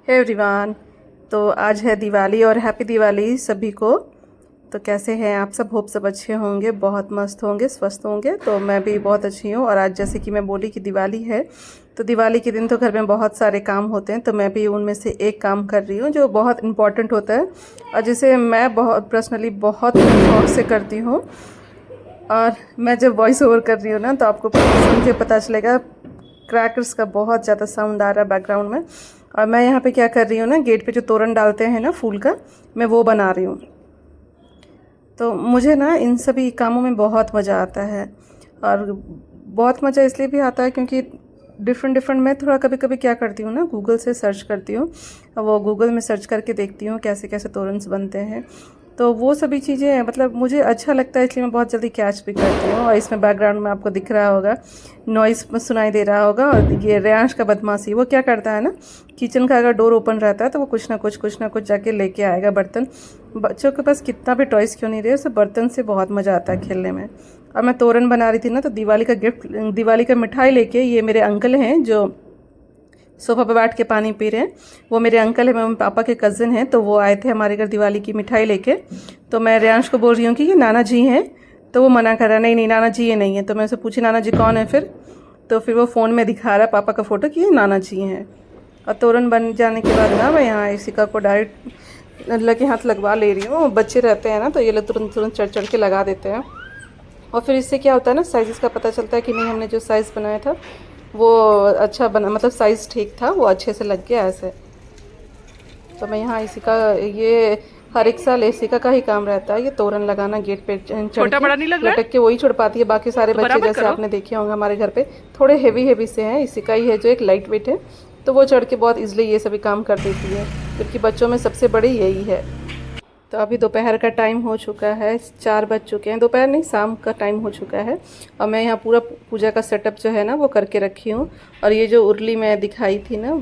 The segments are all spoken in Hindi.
Hey everyone. तो आज है दिवाली और हैप्पी दिवाली सभी को। तो कैसे हैं आप सब? होप सब अच्छे होंगे, बहुत मस्त होंगे, स्वस्थ होंगे। तो मैं भी बहुत अच्छी हूँ। और आज जैसे कि मैं बोली कि दिवाली है, तो दिवाली के दिन तो घर में बहुत सारे काम होते हैं। तो मैं भी उनमें से एक काम कर रही हूँ जो बहुत इम्पॉर्टेंट होता है और जिसे मैं बहुत पर्सनली बहुत शौक से करती हूँ। और मैं जब वॉइस ओवर कर रही हूँ ना, तो आपको सुन के पता चलेगा क्रैकर्स का बहुत ज़्यादा साउंड आ रहा है बैकग्राउंड में। और मैं यहाँ पे क्या कर रही हूँ ना, गेट पे जो तोरण डालते हैं ना फूल का, मैं वो बना रही हूँ। तो मुझे ना इन सभी कामों में बहुत मज़ा आता है। और बहुत मज़ा इसलिए भी आता है क्योंकि डिफरेंट मैं थोड़ा कभी कभी क्या करती हूँ ना, गूगल से सर्च करती हूँ। वो गूगल में सर्च करके देखती हूँ कैसे कैसे तोरण बनते हैं। तो वो सभी चीज़ें मतलब मुझे अच्छा लगता है, इसलिए मैं बहुत जल्दी कैच भी करती हूँ। और इसमें बैकग्राउंड में आपको दिख रहा होगा, नॉइस सुनाई दे रहा होगा। और ये रेयांश का बदमाशी, वो क्या करता है ना, किचन का अगर डोर ओपन रहता है तो वो कुछ ना कुछ जाके लेके आएगा बर्तन। बच्चों के पास कितना भी टॉयस क्यों नहीं रहे, उसे बर्तन से बहुत मज़ा आता है खेलने में। और मैं तोरण बना रही थी ना, तो दिवाली का गिफ्ट, दिवाली का मिठाई लेके, ये मेरे अंकल हैं जो सोफा पर बैठ के पानी पी रहे हैं, वो मेरे अंकल है, मम्मी पापा के कज़न हैं। तो वो आए थे हमारे घर दिवाली की मिठाई लेके। तो मैं रेयांश को बोल रही हूँ कि ये नाना जी हैं। तो वो मना कर रहा है, नहीं नहीं नाना जी ये नहीं है। तो मैं उसे पूछी नाना जी कौन है फिर? तो फिर वो फ़ोन में दिखा रहा है पापा का फ़ोटो कि ये नाना जी हैं। और तोरण बन जाने के बाद ना मैं यहाँ इसिका को डायरेक्ट लगे हाथ लगवा ले रही हूँ। बच्चे रहते हैं ना, तो ये लोग तुरंत तुरंत चढ़ के लगा देते हैं। और फिर इससे क्या होता है ना, साइज़ का पता चलता है कि नहीं हमने जो साइज़ बनाया था वो अच्छा बना, मतलब साइज़ ठीक था, वो अच्छे से लग गया ऐसे। तो मैं यहाँ इसी का, ये हर एक साल इसिका का ही काम रहता है, ये तोरण लगाना गेट पे चढ़ छोटा बड़ा नहीं लग के रहा है लटक के वही छोड़ पाती है। बाकी सारे तो बच्चे बराबर जैसे करो। आपने देखे होंगे हमारे घर पे थोड़े हेवी से हैं, इसी का ही है जो एक लाइट वेट है। तो वो चढ़ के बहुत ईजिली ये सभी काम कर देती है, क्योंकि बच्चों में सबसे बड़ी यही है। तो अभी दोपहर का टाइम हो चुका है, 4 बज चुके हैं, दोपहर नहीं शाम का टाइम हो चुका है। और मैं यहाँ पूरा पूजा का सेटअप जो है ना वो करके रखी हूँ। और ये जो उर्ली मैं दिखाई थी ना,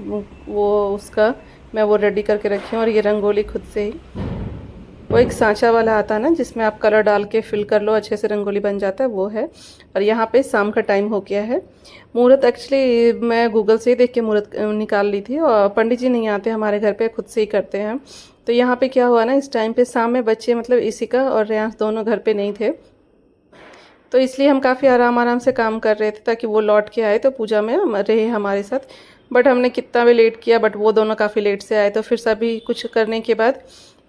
वो उसका मैं वो रेडी करके रखी हूँ। और ये रंगोली खुद से ही, वो एक सांचा वाला आता है ना जिसमें आप कलर डाल के फिल कर लो, अच्छे से रंगोली बन जाता है, वो है। और यहाँ पे शाम का टाइम हो गया है। मुहूर्त एक्चुअली मैं गूगल से ही देख के मुहूर्त निकाल ली थी, और पंडित जी नहीं आते हमारे घर पे, खुद से ही करते हैं। तो यहाँ पे क्या हुआ ना, इस टाइम पे शाम में बच्चे मतलब इसिका और रेयांश दोनों घर पे नहीं थे। तो इसलिए हम काफ़ी आराम से काम कर रहे थे ताकि वो लौट के आए तो पूजा में रहे हमारे साथ। बट हमने कितना भी लेट किया, बट वो दोनों काफ़ी लेट से आए। तो फिर सभी कुछ करने के बाद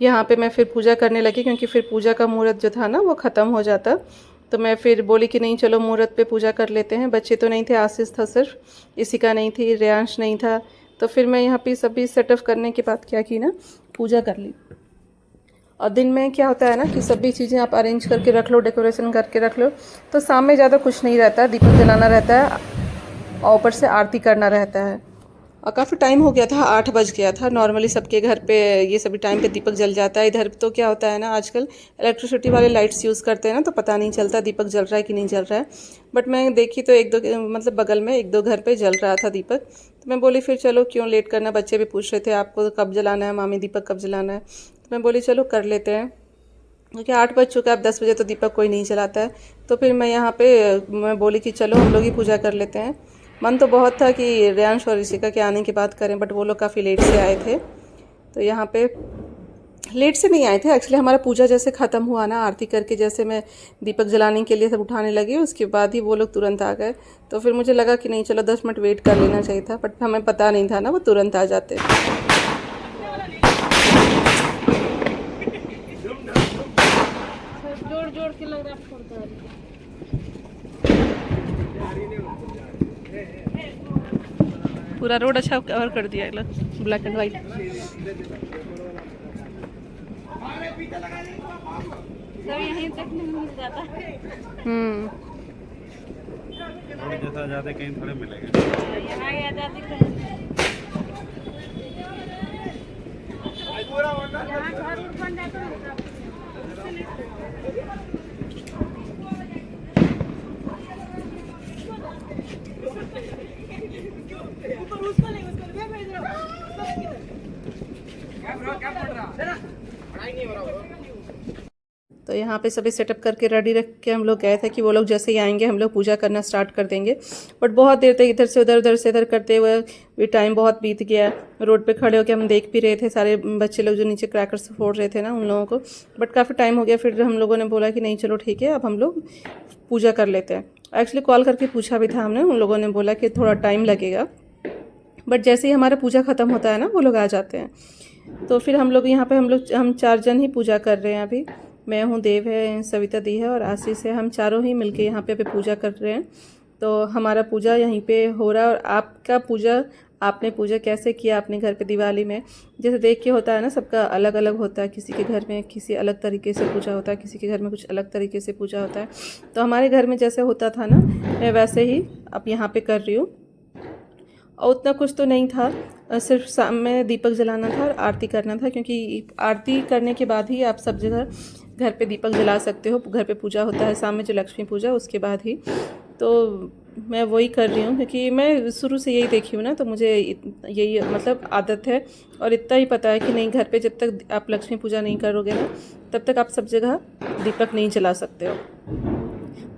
यहाँ पे मैं फिर पूजा करने लगी, क्योंकि फिर पूजा का मुहूर्त जो था ना वो ख़त्म हो जाता। तो मैं फिर बोली कि नहीं चलो मुहूर्त पे पूजा कर लेते हैं। बच्चे तो नहीं थे, आशीष था सिर्फ, इसिका नहीं थी, रेयांश नहीं था। तो फिर मैं यहाँ पे सभी सेटअप करने के बाद क्या की ना, पूजा कर ली। और दिन में क्या होता है ना कि सभी चीज़ें आप अरेंज करके रख लो, डेकोरेशन करके रख लो, तो शाम में ज़्यादा कुछ नहीं रहता है, दीपक जलाना रहता है और ऊपर से आरती करना रहता है। और काफ़ी टाइम हो गया था, 8 बज गया था। नॉर्मली सबके घर पे ये सभी टाइम पे दीपक जल जाता है। इधर तो क्या होता है ना, आजकल इलेक्ट्रिसिटी वाले लाइट्स यूज़ करते हैं ना, तो पता नहीं चलता दीपक जल रहा है कि नहीं जल रहा है। बट मैं देखी तो एक दो मतलब बगल में 1-2 घर पे जल रहा था दीपक। तो मैं बोली फिर चलो क्यों लेट करना, बच्चे भी पूछ रहे थे आपको कब जलाना है मामी, दीपक कब जलाना है। तो मैं बोली चलो कर लेते हैं, क्योंकि 8 बज चुका है, अब 10 बजे तो दीपक कोई नहीं जलाता है। तो फिर मैं यहाँ पे मैं बोली कि चलो हम लोग ही पूजा कर लेते हैं। मन तो बहुत था कि रेयांश और ऋषिका के आने के बाद करें, बट वो लोग काफ़ी लेट से आए थे। तो यहाँ पे लेट से नहीं आए थे एक्चुअली, हमारा पूजा जैसे ख़त्म हुआ ना, आरती करके जैसे मैं दीपक जलाने के लिए सब उठाने लगी, उसके बाद ही वो लोग तुरंत आ गए। तो फिर मुझे लगा कि नहीं चलो 10 मिनट वेट कर लेना चाहिए था, बट हमें पता नहीं था ना वो तुरंत आ जाते। जोड़ जोड़ के लग रहा है। पूरा रोड अच्छा कवर कर दिया है, ब्लैक एंड वाइट। सब यहीं देखने में मिल जाता है। जैसा आजादी कहीं थोड़े मिलेगा। यहाँ ही आजादी यहाँ घर उर बन जाता है। तो यहाँ पे सभी सेटअप करके रेडी रख के हम लोग गए थे कि वो लोग जैसे ही आएंगे हम लोग पूजा करना स्टार्ट कर देंगे। बट बहुत देर तक इधर से उधर करते हुए भी टाइम बहुत बीत गया। रोड पे खड़े होकर हम देख भी रहे थे सारे बच्चे लोग जो नीचे क्रैकर्स फोड़ रहे थे ना, उन लोगों को। बट काफ़ी टाइम हो गया, फिर हम लोगों ने बोला कि नहीं चलो ठीक है, अब हम लोग पूजा कर लेते हैं। एक्चुअली कॉल करके पूछा भी था हमने, उन लोगों ने बोला कि थोड़ा टाइम लगेगा, बट जैसे ही हमारा पूजा ख़त्म होता है ना वो लोग आ जाते हैं। तो फिर हम लोग यहाँ पे हम 4 जन ही पूजा कर रहे हैं अभी। मैं हूँ, देव है, सविता दी है और आशीष है। हम चारों ही मिलके यहाँ पे अभी पूजा कर रहे हैं। तो हमारा पूजा यहीं पे हो रहा है। और आपका पूजा, आपने पूजा कैसे किया अपने घर पे दिवाली में? जैसे देख के होता है ना, सबका अलग अलग होता है। किसी के घर में किसी अलग तरीके से पूजा होता है, किसी के घर में कुछ अलग तरीके से पूजा होता है। तो हमारे घर में जैसे होता था ना, मैं वैसे ही अब यहाँ पे कर रही हूँ। और उतना कुछ तो नहीं था, सिर्फ शाम में दीपक जलाना था और आरती करना था, क्योंकि आरती करने के बाद ही आप सब जगह घर पे दीपक जला सकते हो। घर पे पूजा होता है शाम में, जो लक्ष्मी पूजा, उसके बाद ही। तो मैं वही कर रही हूँ, क्योंकि मैं शुरू से यही देखी हूँ ना, तो मुझे यही मतलब आदत है। और इतना ही पता है कि नहीं, घर पे जब तक आप लक्ष्मी पूजा नहीं करोगे ना, तब तक आप सब जगह दीपक नहीं जला सकते हो।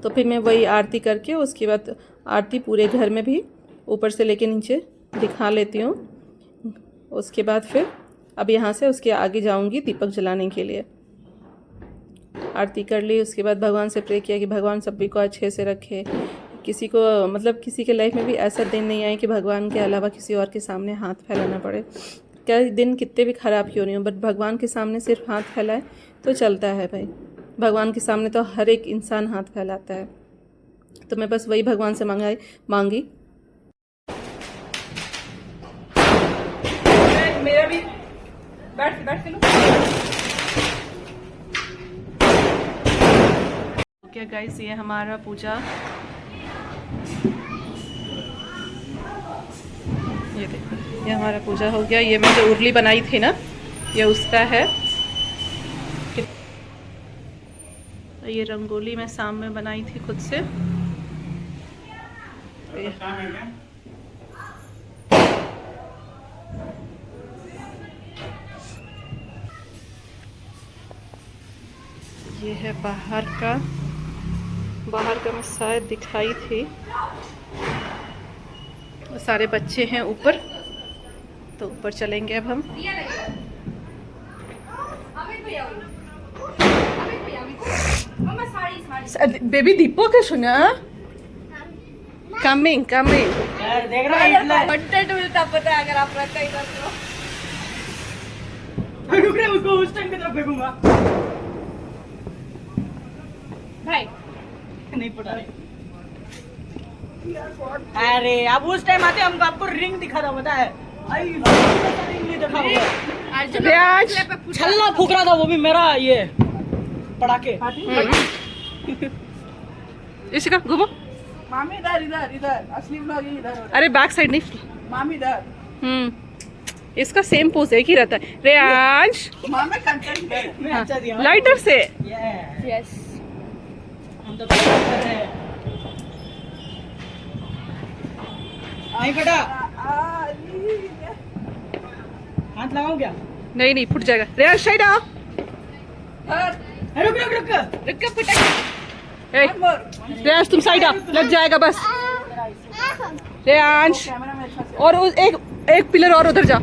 तो फिर मैं वही आरती करके उसके बाद आरती पूरे घर में भी ऊपर से लेके नीचे दिखा लेती हूँ। उसके बाद फिर अब यहाँ से उसके आगे जाऊँगी दीपक जलाने के लिए। आरती कर ली, उसके बाद भगवान से प्रे किया कि भगवान सभी को अच्छे से रखे। किसी को मतलब किसी के लाइफ में भी ऐसा दिन नहीं आए कि भगवान के अलावा किसी और के सामने हाथ फैलाना पड़े। क्या दिन कितने भी ख़राब क्यों नहीं हो, बट भगवान के सामने सिर्फ हाथ फैलाए तो चलता है भाई। भगवान के सामने तो हर एक इंसान हाथ फैलाता है। तो मैं बस वही भगवान से मांगी। मेरा भी बैठ के लो। क्या गाइस, ये हमारा पूजा, ये देखो, ये हमारा पूजा हो गया। ये मैं जो उर्ली बनाई थी ना, ये उसका है। ये रंगोली मैं शाम में बनाई थी खुद से। ये है बाहर का मैं शायद दिखाई थी। सारे बच्चे हैं ऊपर, तो ऊपर चलेंगे अब हम। बेबी दीपक है, सुना कमिंग देख रहा है कंटेंट मिलता पता है अगर आप रहते इधर तो। रुक रहे, उसको उस टाइम की तरफ फेंकूंगा भाई। नहीं पड़ा। अरे अब उस टाइम आते हमको, आपको रिंग दिखा रहा पता है। रिंग नहीं दिखा होगा। छल्ला फूक रहा था वो भी मेरा, ये पटाखे। इसी का घूमो। मामी इधर असली ब्लॉगिंग इधर। अरे बैक साइड नहीं, मामी इधर। इसका सेम पोज एक ही रहता है। रेयांश, मामी कंटेंट में अच्छा दिया लाइटर से। यस, हम तो कर रहे हैं। आई बेटा, हाथ लगाओ क्या? नहीं फूट जाएगा। रेयांश साइड आओ। रुक रेयांश तुम साइड आओ, लग जाएगा बस। रेयांश, और एक पिलर और उधर जाओ।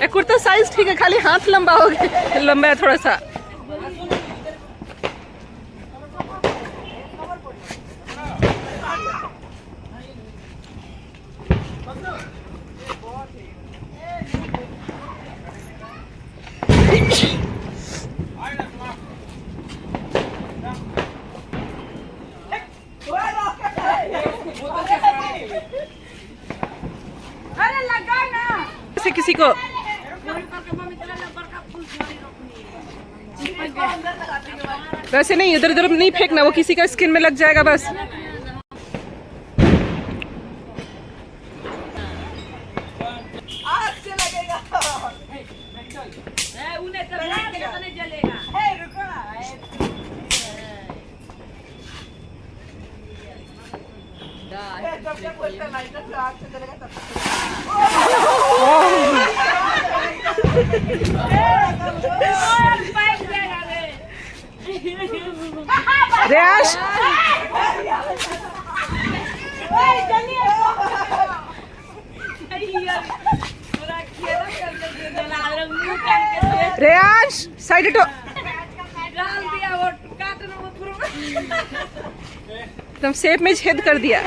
कुर्ता साइज ठीक है, खाली हाथ लंबा हो गया, लंबा है थोड़ा सा। अरे लगा ना किसी को वैसे नहीं, इधर उधर नहीं फेंकना, वो किसी का स्किन में लग जाएगा बस। जलेगा। रेयाश रेयांश साइड हटो एकदम शेप में छेद कर दिया।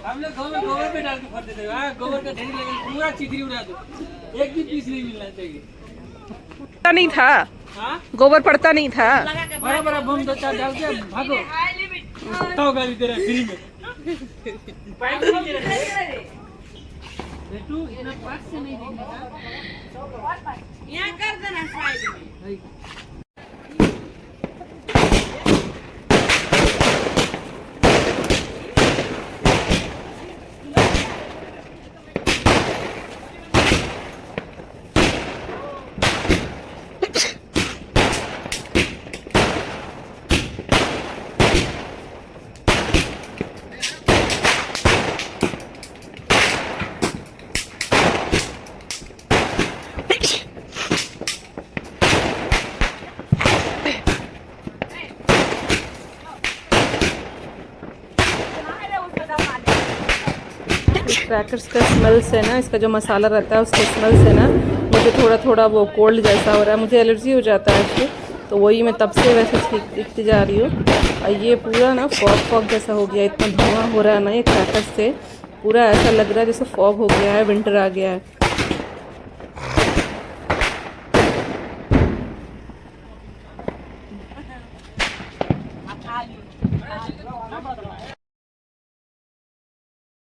हम लोग गोबर पे डाल के भर देते हैं। गोबर का ढेरी लगा पूरा चिकरी उड़ा दो, एक भी पीस नहीं मिलना चाहिए। पड़ता नहीं था, हाँ गोबर पड़ता नहीं था। बड़ा बड़ा बम दो चार डाल के भागो, तो गाड़ी तेरा फ्री में। बेटू इतना पास से नहीं देखने का, यहाँ कर देना साइड में। क्रैकर्स का स्मेल से ना, इसका जो मसाला रहता है उसके स्मेल से ना मुझे थोड़ा थोड़ा वो कोल्ड जैसा हो रहा है, मुझे एलर्जी हो जाता है इससे। तो वही मैं तब से वैसे ठीक दिखती जा रही हूँ। और ये पूरा ना फॉग जैसा हो गया, इतना धुआं हो रहा है ना ये क्रैकर्स से, पूरा ऐसा लग रहा है जैसे फॉग हो गया है, विंटर आ गया है।